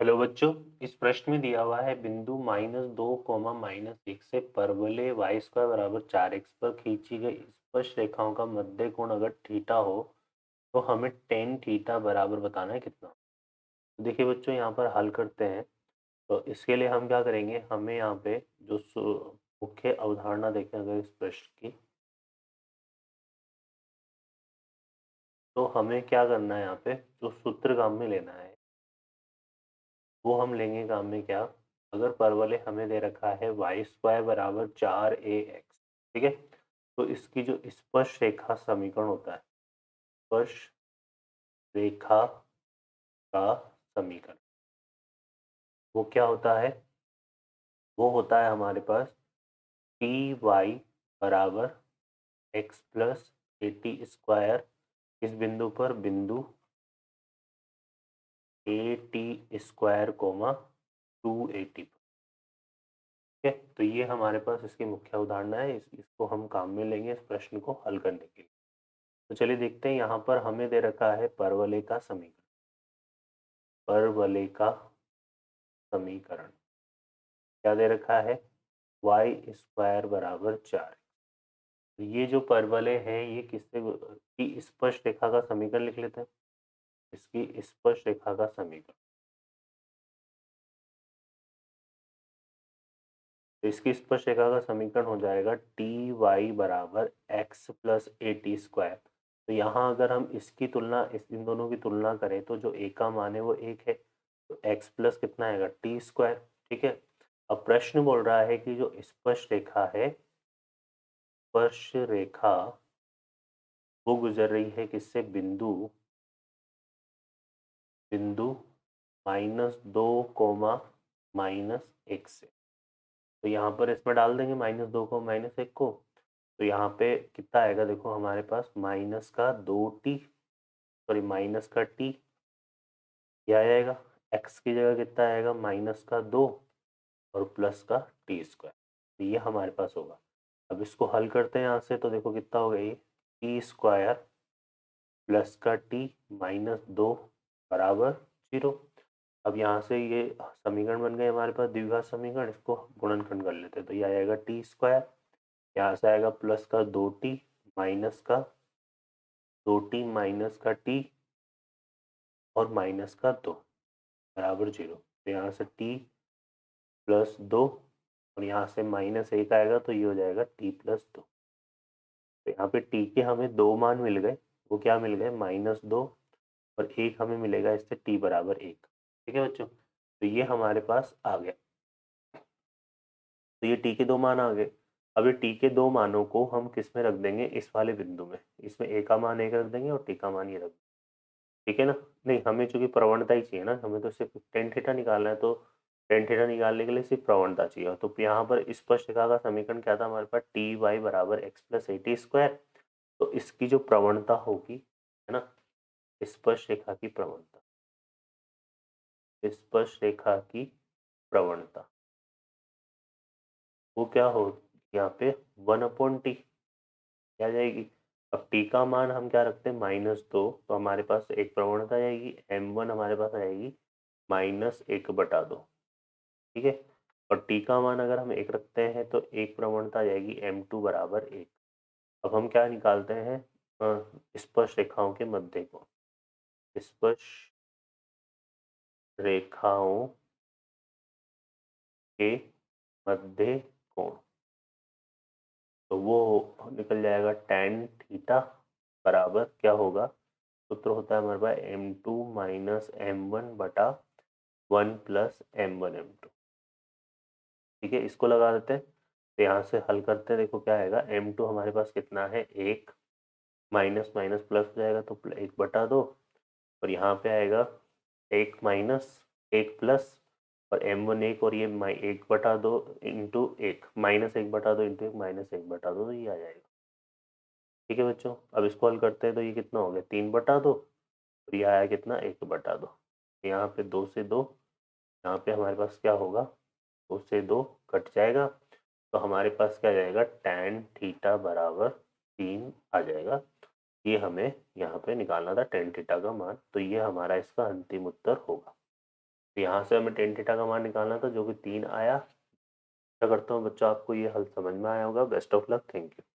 Hello बच्चों। इस प्रश्न में दिया हुआ है बिंदु -2, -1 से परवलय y स्क्वायर बराबर 4x पर खींची गई स्पर्श रेखाओं का मध्य कोण अगर थीटा हो तो हमें टेन थीटा बराबर बताना है कितना। तो देखिए बच्चों, यहाँ पर हल करते हैं। तो इसके लिए हम क्या करेंगे, हमें यहाँ पे जो मुख्य अवधारणा देखें अगर इस प्रश्न की, तो हमें क्या करना है, यहाँ पे जो सूत्र काम में लेना है वो हम लेंगे काम में क्या। अगर परवलय हमें दे रखा है वाई स्क्वायर बराबर 4ax, ठीक है। तो इसकी जो स्पर्श रेखा समीकरण होता है, स्पर्श रेखा का समीकरण, वो क्या होता है, वो होता है हमारे पास टी वाई बराबर x plus a t square, इस बिंदु पर बिंदु a t square comma 2 a t, ठीक है। तो ये हमारे पास इसकी मुख्य उदाहरण है। इसको हम काम में लेंगे इस प्रश्न को हल करने के लिए। तो चलिए देखते हैं, यहाँ पर हमें दे रखा है परवलय का समीकरण। परवलय का समीकरण क्या दे रखा है, वाई स्क्वायर बराबर 4। ये जो परवलय है ये किससे की स्पर्श रेखा का समीकरण लिख लेते हैं। इसकी स्पर्श रेखा का समीकरण, तो इसकी स्पर्श रेखा का समीकरण हो जाएगा टी वाई बराबर x plus a t square. तो यहाँ अगर हम इसकी तुलना इन दोनों की तुलना करें तो जो ए का मान है वो 1 है, तो एक्स प्लस कितना आएगा टी स्क्वायर, ठीक है। अब प्रश्न बोल रहा है कि जो स्पर्श रेखा है, स्पर्श रेखा वो गुजर रही है किससे, बिंदु बिंदु -2, -1 से। तो यहाँ पर इसमें डाल देंगे -2 को -1 को। तो यहाँ पे कितना आएगा, देखो हमारे पास माइनस का 2t, सॉरी माइनस का t, क्या आएगा, x की जगह कितना आएगा -2 और प्लस का टी स्क्वायर। तो ये हमारे पास होगा। अब इसको हल करते हैं यहाँ से, तो देखो कितना होगा ये, टी स्क्वायर प्लस का टी -2 बराबर 0। अब यहाँ से ये समीकरण बन गए हमारे पास द्विघात समीकरण, इसको गुणनखंड कर लेते हैं। तो ये आएगा टी स्क्वायर, यहाँ से आएगा प्लस का 2t माइनस का टी और माइनस का 2 बराबर 0। तो यहाँ से t प्लस 2 और यहाँ से -1 आएगा, तो ये हो जाएगा t प्लस 2। तो यहाँ पे t के हमें दो मान मिल गए, वो क्या मिल गए, -2 और एक हमें मिलेगा इससे t बराबर 1, ठीक है बच्चों। तो ये हमारे पास आ गया। तो ये t के दो मान आ गए। अब ये t के दो मानों को हम किस में रख देंगे, इस वाले बिंदु में। इसमें a का मान 1 रख देंगे और t का मान ये रख देंगे, ठीक है ना। नहीं, हमें चूंकि प्रवणता ही चाहिए ना, हमें तो सिर्फ टेन थीटा निकालना है, तो टेन थीटा निकालने के लिए सिर्फ प्रवणता चाहिए। तो यहाँ पर स्पर्श रेखा का समीकरण क्या था हमारे पास, टी वाई बराबर x plus a t square. तो इसकी जो प्रवणता होगी, है ना, स्पर्श रेखा की प्रवणता, स्पर्श रेखा की प्रवणता वो क्या हो, यहाँ पे 1/t क्या जाएगी। अब t का मान हम क्या रखते हैं, -2, तो हमारे पास एक प्रवणता आएगी m1, हमारे पास आएगी -1/2, ठीक है। और t का मान अगर हम 1 रखते हैं तो एक प्रवणता आ जाएगी m2 बराबर 1। अब हम क्या निकालते हैं, स्पर्श रेखाओं के मध्य को, स्पर्श रेखाओं के मध्य कोण, तो वो निकल जाएगा tan थीटा बराबर क्या होगा, सूत्र होता है हमारे पास m2 minus m1/1 plus m1m2, ठीक है। इसको लगा देते हैं, तो यहाँ से हल करते हैं, देखो क्या आएगा, m2 हमारे पास कितना है 1, माइनस माइनस प्लस हो जाएगा तो 1/2, और यहाँ पे आएगा 1 माइनस 1 प्लस, और m1 1 और ये 1/2 इंटू 1 -1/2 इंटू 1 -1/2, तो ये आ जाएगा, ठीक है बच्चों। अब इसको हल करते हैं तो ये कितना हो गया 3/2, और ये आया कितना 1/2। यहाँ पे 2 से 2, यहाँ पे हमारे पास क्या होगा, 2 से 2 कट जाएगा, तो हमारे पास क्या जाएगा, tan थीटा बराबर 3 आ जाएगा। ये हमें यहाँ पे निकालना था tan थीटा का मान, तो ये हमारा इसका अंतिम उत्तर होगा। तो यहाँ से हमें टेन थीटा का मान निकालना था जो कि 3 आया। आशा करता हूँ बच्चों आपको ये हल समझ में आया होगा। Best of luck, thank you.